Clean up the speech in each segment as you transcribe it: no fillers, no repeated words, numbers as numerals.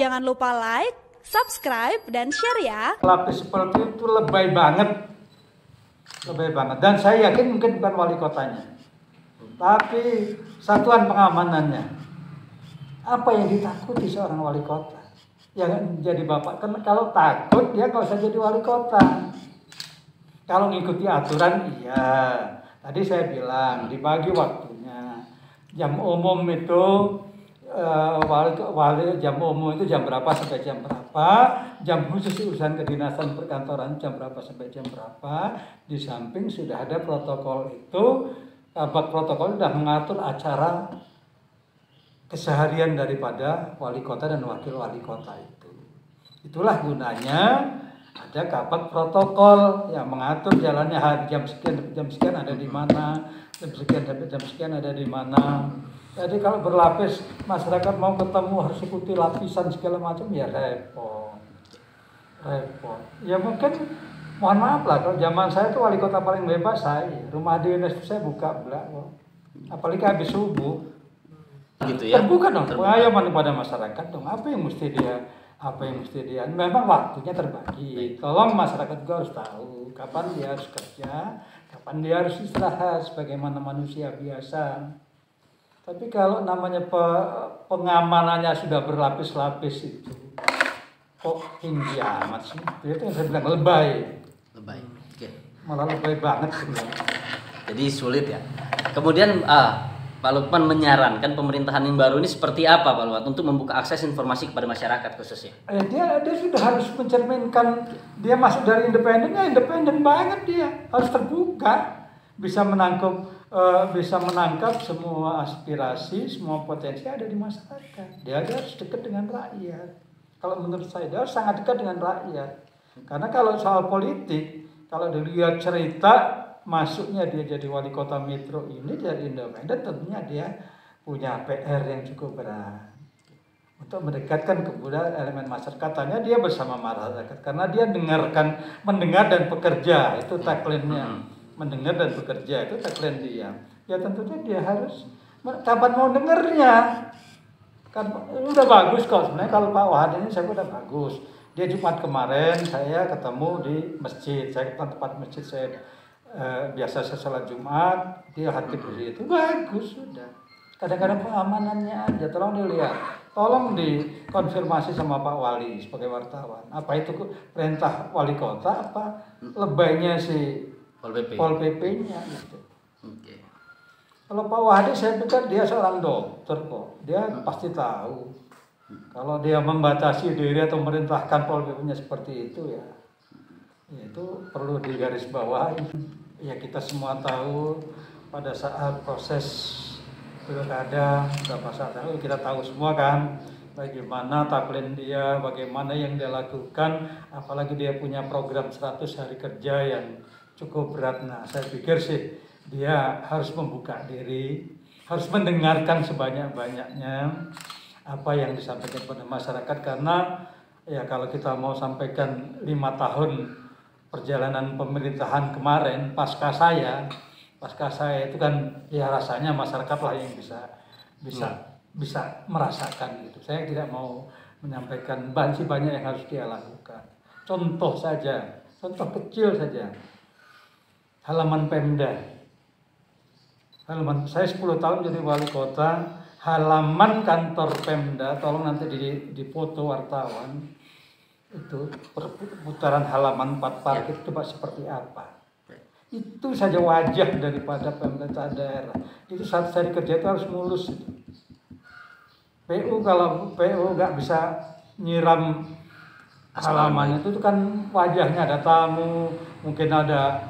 Jangan lupa like, subscribe, dan share ya. Pelapis seperti itu lebay banget. Lebay banget. Dan saya yakin mungkin bukan wali kotanya, tapi satuan pengamanannya. Apa yang ditakuti seorang wali kota yang jadi bapak? Kan kalau takut dia nggak usah jadi wali kota. Kalau ngikuti aturan iya. Tadi saya bilang dibagi waktunya. Jam umum itu jam umum itu jam berapa sampai jam berapa, jam khusus urusan kedinasan perkantoran jam berapa sampai jam berapa. Di samping sudah ada protokol itu, protokol sudah mengatur acara keseharian daripada wali kota dan wakil wali kota itu. Itulah gunanya ada kabak protokol yang mengatur jalannya hari jam sekian sampai jam sekian ada di mana, jam sekian sampai jam sekian ada di mana. Jadi kalau berlapis masyarakat mau ketemu harus ikuti lapisan segala macam ya repot. Ya mungkin mohon maaf lah kalau zaman saya tuh wali kota paling bebas saya. Rumah dinas saya buka belak kok. Apalagi habis subuh. Gitu ya. Terbuka dong. Pengayoman kepada masyarakat dong. Apa yang mesti dia memang waktunya terbagi. Tolong masyarakat juga harus tahu kapan dia harus kerja, kapan dia harus istirahat sebagaimana manusia biasa. Tapi kalau namanya pengamanannya sudah berlapis-lapis itu, kok tinggi amat sih? Itu yang saya bilang lebay. Lebay. Oke. Malah lebay banget sebenarnya. Jadi sulit ya. Kemudian Pak Lukman menyarankan pemerintahan yang baru ini seperti apa Pak Lukman untuk membuka akses informasi kepada masyarakat khususnya? Dia sudah harus mencerminkan dia masuk dari independennya, independen banget dia harus terbuka, bisa menangkap semua aspirasi, semua potensi ada di masyarakat. Dia harus dekat dengan rakyat. Kalau menurut saya dia harus sangat dekat dengan rakyat. Karena kalau soal politik, kalau dilihat cerita masuknya dia jadi wali kota metro ini dari independen, tentunya dia punya PR yang cukup berat untuk mendekatkan kepada elemen masyarakat. Tanya dia bersama masyarakat karena dia mendengar dan bekerja, itu tagline-nya. Mendengar dan bekerja itu tagline dia. Ya tentunya dia harus kapan mau dengernya. Kan udah bagus kok sebenarnya kalau Pak Wahid ini saya udah bagus. Dia Jumat kemarin saya ketemu di masjid. Saya ke tempat masjid saya biasa saya sholat Jumat, dia khatib di situ. Bagus sudah. Kadang-kadang pengamanannya aja tolong dilihat. Tolong dikonfirmasi sama Pak Wali sebagai wartawan. Apa itu perintah wali kota apa lebaynya si Pol PP-nya gitu. Oke. Kalau Pak Wahdi saya pikir dia seorang dokter kok. Dia pasti tahu. Kalau dia membatasi diri atau merintahkan Pol PP-nya seperti itu ya itu perlu digarisbawahi. Ya kita semua tahu pada saat proses pilkada beberapa saat lalu kita tahu semua kan bagaimana tagline dia, bagaimana yang dia lakukan, apalagi dia punya program 100 hari kerja yang cukup berat. Nah, saya pikir sih dia harus membuka diri, harus mendengarkan sebanyak-banyaknya apa yang disampaikan kepada masyarakat karena ya kalau kita mau sampaikan 5 tahun perjalanan pemerintahan kemarin pasca saya itu kan ya rasanya masyarakat lah yang bisa merasakan gitu. Saya tidak mau menyampaikan banyak yang harus dia lakukan. Contoh kecil saja. Halaman Pemda. Saya 10 tahun jadi wali kota, halaman kantor Pemda, tolong nanti difoto wartawan. Itu putaran halaman 4 parkir coba seperti apa. Itu saja wajah daripada pemerintah daerah. Itu saat saya kerja itu harus mulus. PU kalau PU nggak bisa nyiram halaman itu kan wajahnya ada tamu, mungkin ada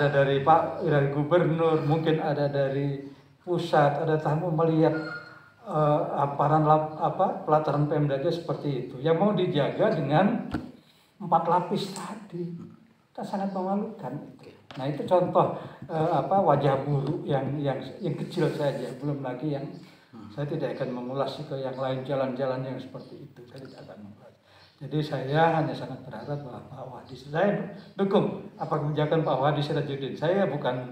dari gubernur, mungkin ada dari pusat, ada tamu melihat pelataran Pemda seperti itu. Yang mau dijaga dengan 4 lapis tadi. Itu sangat memalukan. Nah, itu contoh wajah buruk yang kecil saja, belum lagi yang saya tidak akan mengulas ke yang lain jalan-jalan yang seperti itu. Saya tidak akan mengulas. Jadi saya hanya sangat berharap bahwa Pak Wahdi, saya dukung apa kebijakan Pak Wahdi Sirajuddin. Saya bukan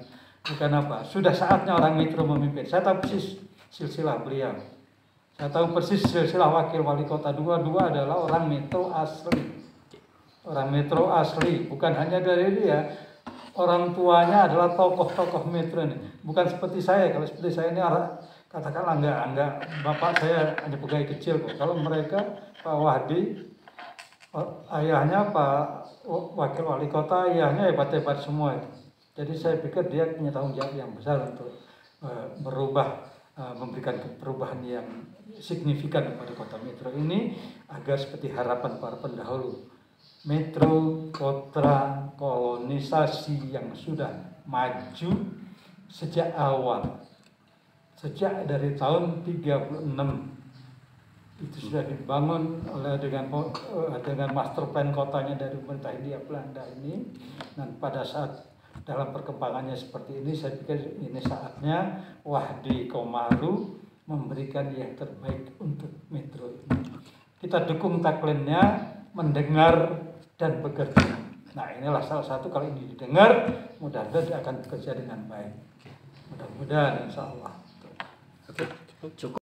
sudah saatnya orang metro memimpin. Saya tahu persis silsilah beliau. Saya tahu persis silsilah wakil wali kota dua adalah orang metro asli. Orang metro asli, bukan hanya dari dia. Orang tuanya adalah tokoh-tokoh metro ini. Bukan seperti saya. Kalau seperti saya ini katakanlah enggak. Bapak saya hanya pegawai kecil kok. Kalau mereka Pak Wahdi, ayahnya Pak wakil wali kota, ayahnya hebat-hebat semua itu. Jadi saya pikir dia punya tanggung jawab yang besar untuk memberikan perubahan yang signifikan kepada kota metro ini agar seperti harapan para pendahulu. Metro kota kolonisasi yang sudah maju sejak awal. Sejak dari tahun 36 itu sudah dibangun dengan master plan kotanya dari pemerintah Hindia Belanda ini, dan pada saat dalam perkembangannya seperti ini, saya pikir ini saatnya Wahdi Komaru memberikan yang terbaik untuk metro ini. Kita dukung tagline-nya, mendengar dan bekerja. Nah, inilah salah satu, kalau ini didengar, mudah-mudahan dia akan bekerja dengan baik. Mudah-mudahan, insya Allah. Oke, cukup.